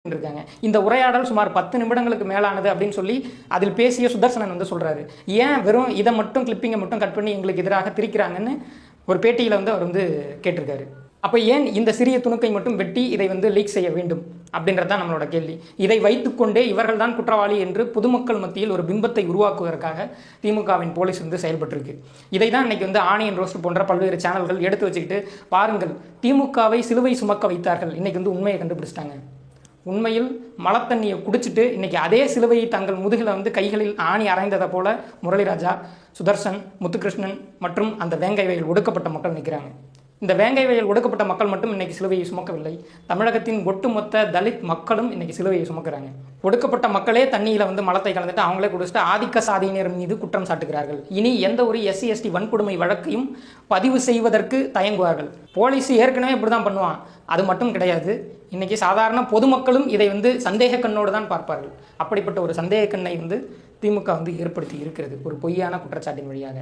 இருக்காங்க. இந்த உரையாடல் சுமார் 10 நிமிடங்களுக்கு மேலானது அப்படின்னு சொல்லி அதில் பேசிய சுதர்சனன் வந்து சொல்றாரு. ஏன் வெறும் இதை மட்டும் கிளிப்பிங்கை மட்டும் கட் பண்ணி எங்களுக்கு எதிராக திரிக்கிறாங்கன்னு ஒரு பேட்டியில் வந்து அவர் வந்து கேட்டிருக்காரு. அப்போ ஏன் இந்த சிறிய துணுக்கை மட்டும் வெட்டி இதை வந்து லீக் செய்ய வேண்டும் அப்படின்றது தான் நம்மளோட கேள்வி. இதை வைத்துக்கொண்டே இவர்கள் தான் குற்றவாளி என்று பொதுமக்கள் மத்தியில் ஒரு பிம்பத்தை உருவாக்குவதற்காக திமுகவின் போலீஸ் வந்து செயல்பட்டிருக்கு. இதை தான் இன்னைக்கு வந்து ஆனியன் ரோஸ்ட் போன்ற பல்வேறு சேனல்கள் எடுத்து வச்சுக்கிட்டு பாருங்கள் திமுகவை சிலுவை சுமக்க வைத்தார்கள், இன்னைக்கு வந்து உண்மையை கண்டுபிடிச்சிட்டாங்க. உண்மையில் மலத்தண்ணியை குடிச்சிட்டு இன்னைக்கு அதே சிலுவையை தங்கள் முதுகில் வந்து கைகளில் ஆணி அரைந்ததை போல முரளிராஜா, சுதர்சன், முத்துகிருஷ்ணன் மற்றும் அந்த வேங்கை வயல் ஒடுக்கப்பட்ட மக்கள் நிற்கிறாங்க. இந்த வேங்கை வயல் ஒடுக்கப்பட்ட மக்கள் மட்டும் இன்னைக்கு சிலுவையை சுமக்கவில்லை, தமிழகத்தின் ஒட்டுமொத்த தலித் மக்களும் இன்னைக்கு சிலுவையை சுமக்கிறாங்க. ஒடுக்கப்பட்ட மக்களே தண்ணியில் வந்து மலத்தை கலந்துட்டு அவங்களே குடிச்சிட்டு ஆதிக்க சாதியினர் மீது குற்றம் சாட்டுகிறார்கள். இனி எந்த ஒரு SC ST வன்கொடுமை வழக்கையும் பதிவு செய்வதற்கு தயங்குவார்கள். போலீஸ் ஏற்கனவே இப்படி தான் பண்ணுவான். அது மட்டும் கிடையாது, இன்னைக்கு சாதாரண பொதுமக்களும் இதை வந்து சந்தேக கண்ணோடு தான் பார்ப்பார்கள். அப்படிப்பட்ட ஒரு சந்தேக கண்ணை வந்து திமுக வந்து ஏற்படுத்தி இருக்கிறது ஒரு பொய்யான குற்றச்சாட்டின் வழியாக.